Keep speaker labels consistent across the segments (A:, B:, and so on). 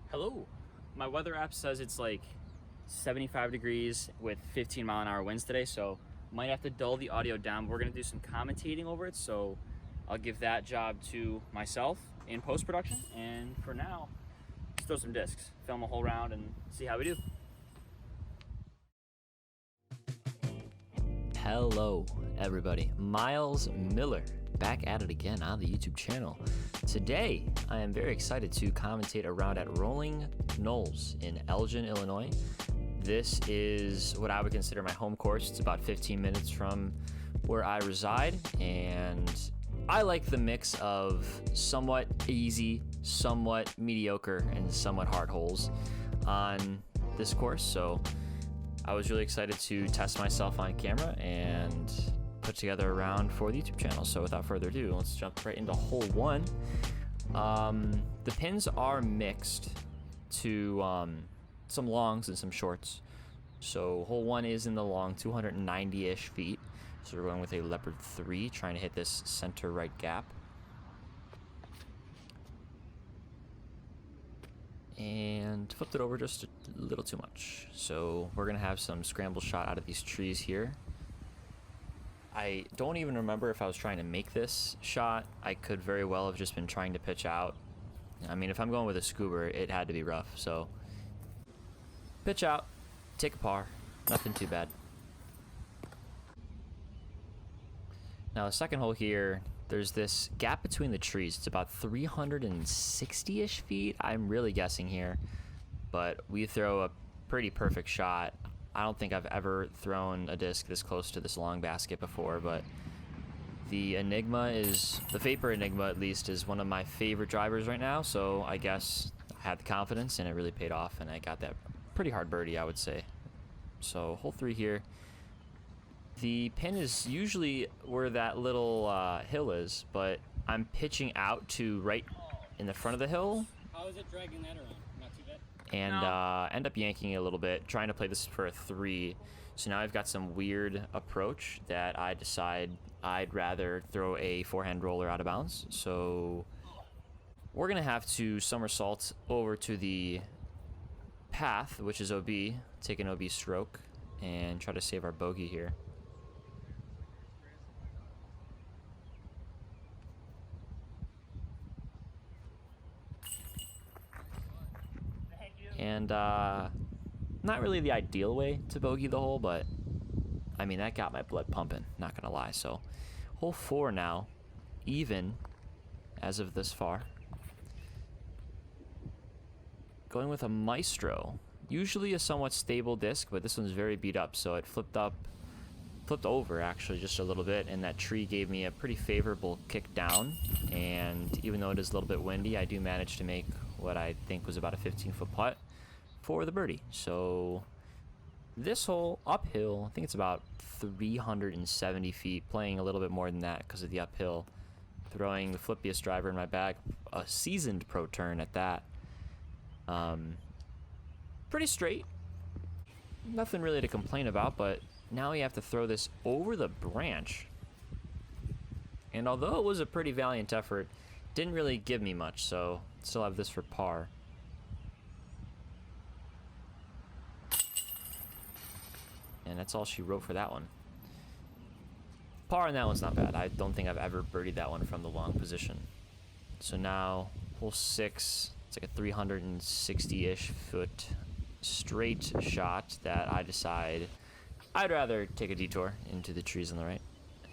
A: Hello. My weather app says it's like 75 degrees with 15-mile-an-hour winds today, so might have to dull the audio down. We're gonna do some commentating over it, so I'll give that job to myself in post-production. And for now, let's throw some discs, film a whole round, and see how we do.
B: Hello, everybody. Miles Miller back at it again on the YouTube channel. Today, I am very excited to commentate a round at Rolling Knolls in Elgin, Illinois. This is what I would consider my home course. It's about 15 minutes from where I reside, and I like the mix of somewhat easy, somewhat mediocre, and somewhat hard holes on this course. So I was really excited to test myself on camera and put together a round for the YouTube channel. So without further ado, let's jump right into hole one. The pins are mixed to some longs and some shorts. So hole one is in the long, 290-ish feet. So we're going with a Leopard 3, trying to hit this center right gap. And flipped it over just a little too much. So we're gonna have some scramble shot out of these trees here. I don't even remember if I was trying to make this shot. I could very well have just been trying to pitch out. I mean, if I'm going with a scuba, it had to be rough. So pitch out, take a par, nothing too bad. Now the second hole here, there's this gap between the trees. It's about 360-ish feet. I'm really guessing here, but we throw a pretty perfect shot. I don't think I've ever thrown a disc this close to this long basket before, but the Vapor Enigma at least, is one of my favorite drivers right now, so I guess I had the confidence and it really paid off, and I got that pretty hard birdie, I would say. So hole three here. The pin is usually where that little hill is, but I'm pitching out to right in the front of the hill.
C: How is it dragging that around? Not too bad?
B: And end up yanking it a little bit, trying to play this for a 3. So now I've got some weird approach that I decide I'd rather throw a forehand roller out of bounds. So we're going to have to somersault over to the path, which is OB, take an OB stroke, and try to save our bogey here. And not really the ideal way to bogey the hole, but I mean, that got my blood pumping, not gonna lie. So hole 4 now, even as of this far. Going with a Maestro, usually a somewhat stable disc, but this one's very beat up, so it flipped over actually just a little bit, and that tree gave me a pretty favorable kick down. And even though it is a little bit windy, I do manage to make what I think was about a 15-foot putt for the birdie. So this hole uphill, I think it's about 370 feet, playing a little bit more than that because of the uphill, throwing the flippiest driver in my bag, a seasoned pro turn at that. Pretty straight, nothing really to complain about, but now we have to throw this over the branch. And although it was a pretty valiant effort, didn't really give me much, so still have this for par. And that's all she wrote for that one. Par on that one's not bad. I don't think I've ever birdied that one from the long position. So now, hole 6, it's like a 360-ish foot straight shot that I decide I'd rather take a detour into the trees on the right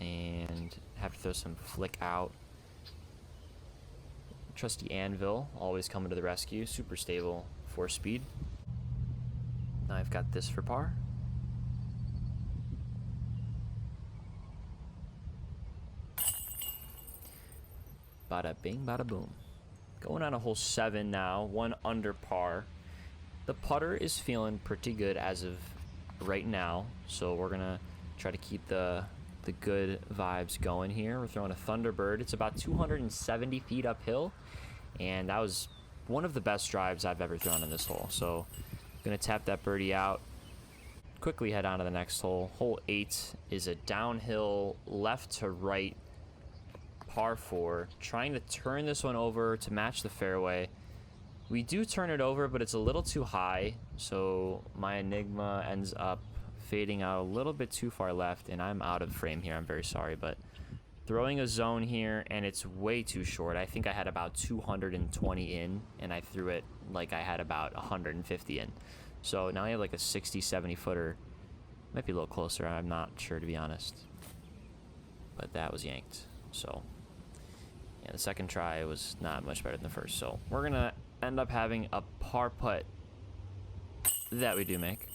B: and have to throw some flick out. Trusty Anvil, always coming to the rescue, super stable 4-speed. Now I've got this for par. Bada bing, bada boom. Going on a hole 7 now, 1 under par. The putter is feeling pretty good as of right now, so we're gonna try to keep the good vibes going here. We're throwing a Thunderbird. It's about 270 feet uphill, and that was one of the best drives I've ever thrown in this hole. So gonna tap that birdie out, quickly head on to the next hole. Hole 8 is a downhill left to right par 4, trying to turn this one over to match the fairway. We do turn it over, but it's a little too high, so my Enigma ends up fading out a little bit too far left, and I'm out of frame here. I'm very sorry, but throwing a zone here, and it's way too short. I think I had about 220 in, and I threw it like I had about 150 in. So now I have like a 60, 70 footer. Might be a little closer. I'm not sure, to be honest. But that was yanked. So yeah, the second try was not much better than the first. So we're going to end up having a par putt that we do make.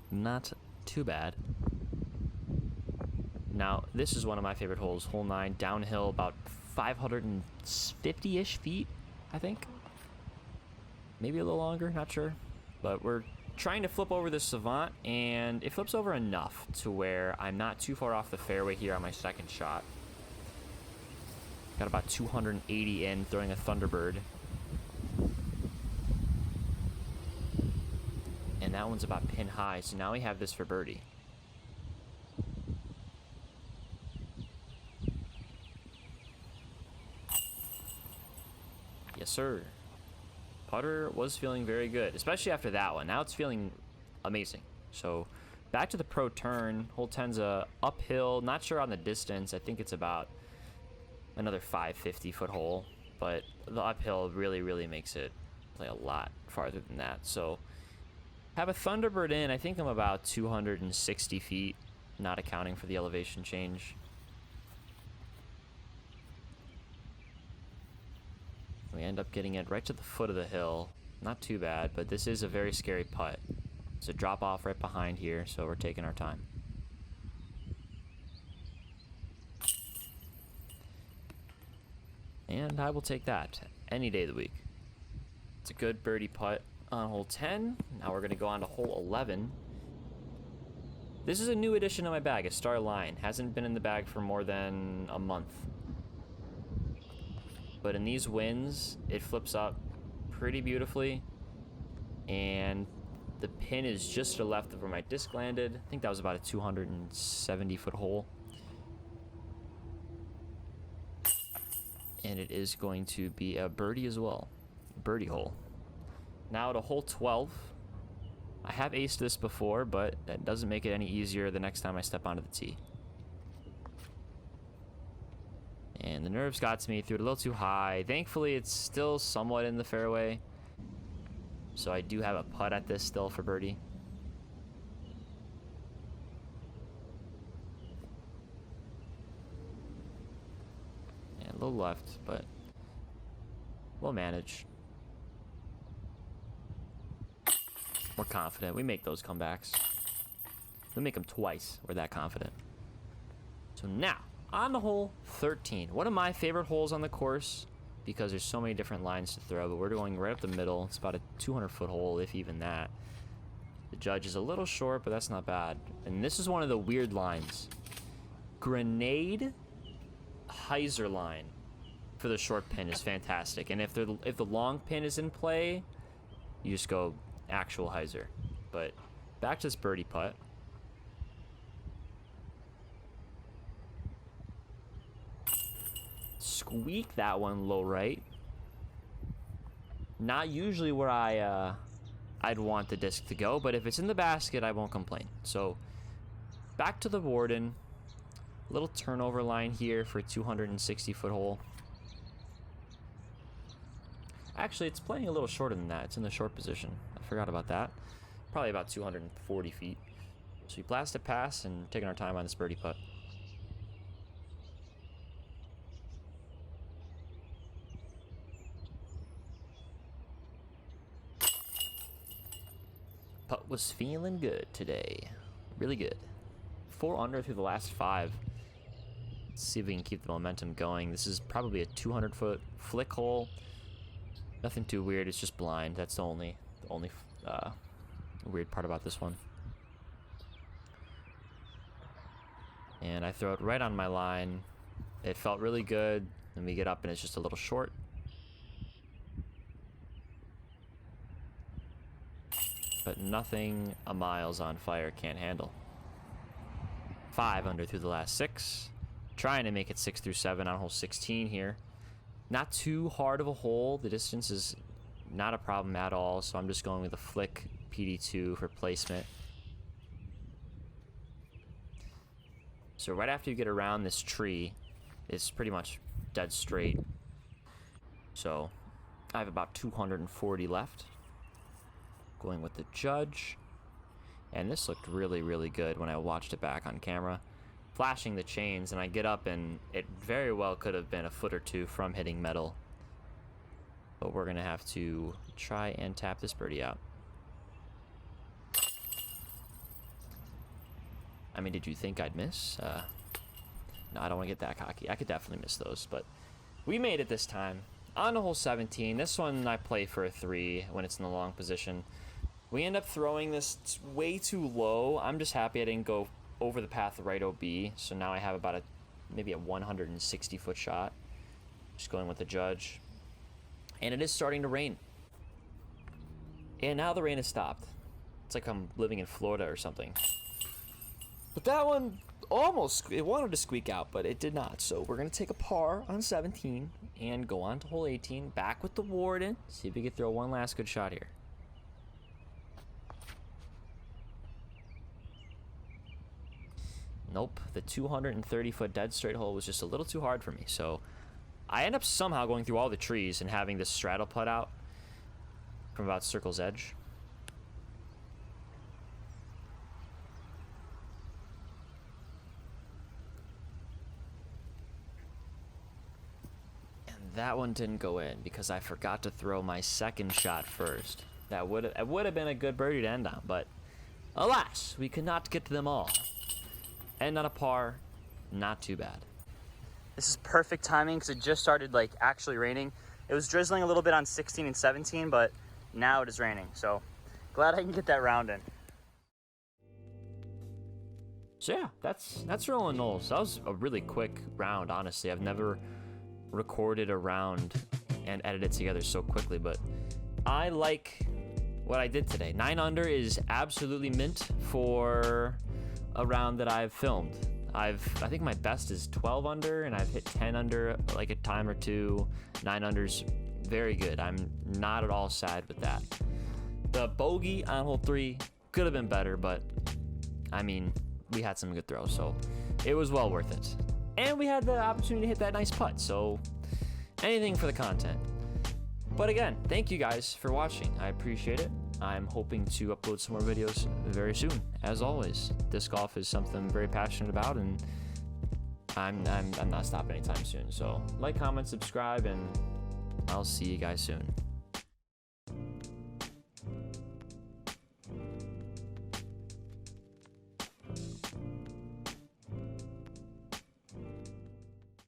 B: Not too bad. Now, this is one of my favorite holes, hole 9, downhill about 550-ish feet, I think. Maybe a little longer, not sure. But we're trying to flip over this Savant, and it flips over enough to where I'm not too far off the fairway here on my second shot. Got about 280 in, throwing a Thunderbird. And that one's about pin high, so now we have this for birdie. Yes, sir. Putter was feeling very good, especially after that one. Now it's feeling amazing. So back to the pro turn. Hole 10's a uphill. Not sure on the distance. I think it's about another 550-foot hole. But the uphill really, really makes it play a lot farther than that. So have a Thunderbird in. I think I'm about 260 feet, not accounting for the elevation change. We end up getting it right to the foot of the hill. Not too bad, but this is a very scary putt. It's a drop off right behind here, so we're taking our time. And I will take that any day of the week. It's a good birdie putt on hole 10. Now we're going to go on to hole 11. This is a new addition to my bag, a Star Line. Hasn't been in the bag for more than a month. But in these winds, it flips up pretty beautifully. And the pin is just to the left of where my disc landed. I think that was about a 270-foot hole. And it is going to be a birdie as well. Birdie hole. Now to hole 12. I have aced this before, but that doesn't make it any easier the next time I step onto the tee. And the nerves got to me, threw it a little too high. Thankfully, it's still somewhat in the fairway. So I do have a putt at this still for birdie. And a little left, but we'll manage. We're confident. We make those comebacks. We make them twice. We're that confident. So now, on to hole 13. One of my favorite holes on the course because there's so many different lines to throw, but we're going right up the middle. It's about a 200-foot hole, if even that. The judge is a little short, but that's not bad. And this is one of the weird lines. Grenade hyzer line for the short pin is fantastic. And if the long pin is in play, you just go actual hyzer. But back to this birdie putt. Squeak that one low right. Not usually where I'd want the disc to go, but if it's in the basket, I won't complain. So back to the Warden. Little turnover line here for a 260-foot hole. Actually, it's playing a little shorter than that. It's in the short position. I forgot about that. Probably about 240 feet. So we blast it past and taking our time on this birdie putt. Putt was feeling good today. Really good. 4 under through the last 5. Let's see if we can keep the momentum going. This is probably a 200-foot flick hole. Nothing too weird. It's just blind. That's the only weird part about this one. And I throw it right on my line. It felt really good. And we get up and it's just a little short. But nothing a miles on fire can't handle. 5 under through the last 6. Trying to make it 6 through 7 on hole 16 here. Not too hard of a hole. The distance is not a problem at all, so I'm just going with a flick PD2 for placement. So right after you get around this tree, it's pretty much dead straight. So I have about 240 left. Going with the judge. And this looked really, really good when I watched it back on camera. Flashing the chains, and I get up and it very well could have been a foot or two from hitting metal. But we're gonna have to try and tap this birdie out. I mean, did you think I'd miss? No, I don't want to get that cocky. I could definitely miss those, but we made it this time. On to hole 17. This one I play for a 3 when it's in the long position. We end up throwing this way too low. I'm just happy I didn't go over the path right OB, so now I have about maybe a 160 foot shot. Just going with the judge. And it is starting to rain. And now the rain has stopped. It's like I'm living in Florida or something. But that one it wanted to squeak out, but it did not. So we're going to take a par on 17 and go on to hole 18, back with the Warden. See if we can throw one last good shot here. Nope, the 230 foot dead straight hole was just a little too hard for me. So I end up somehow going through all the trees and having this straddle putt out from about circle's edge. That one didn't go in because I forgot to throw my second shot first. That would have been a good birdie to end on, but alas, we could not get to them all. End on a par, not too bad.
A: This is perfect timing because it just started like actually raining. It was drizzling a little bit on 16 and 17, but now it is raining. So glad I can get that round in.
B: So yeah, that's rolling Knolls. That was a really quick round, honestly. I've never recorded a round and edited together so quickly, but I like what I did today. 9 under is absolutely mint for a round that I've filmed. I think my best is 12 under, and I've hit 10 under like a time or two. 9 under's very good. I'm not at all sad with that. The bogey on hole 3 could have been better, but I mean, we had some good throws, so it was well worth it. And we had the opportunity to hit that nice putt, so anything for the content. But again, thank you guys for watching. I appreciate it. I'm hoping to upload some more videos very soon. As always, disc golf is something I'm very passionate about, and I'm not stopping anytime soon. So like, comment, subscribe, and I'll see you guys soon.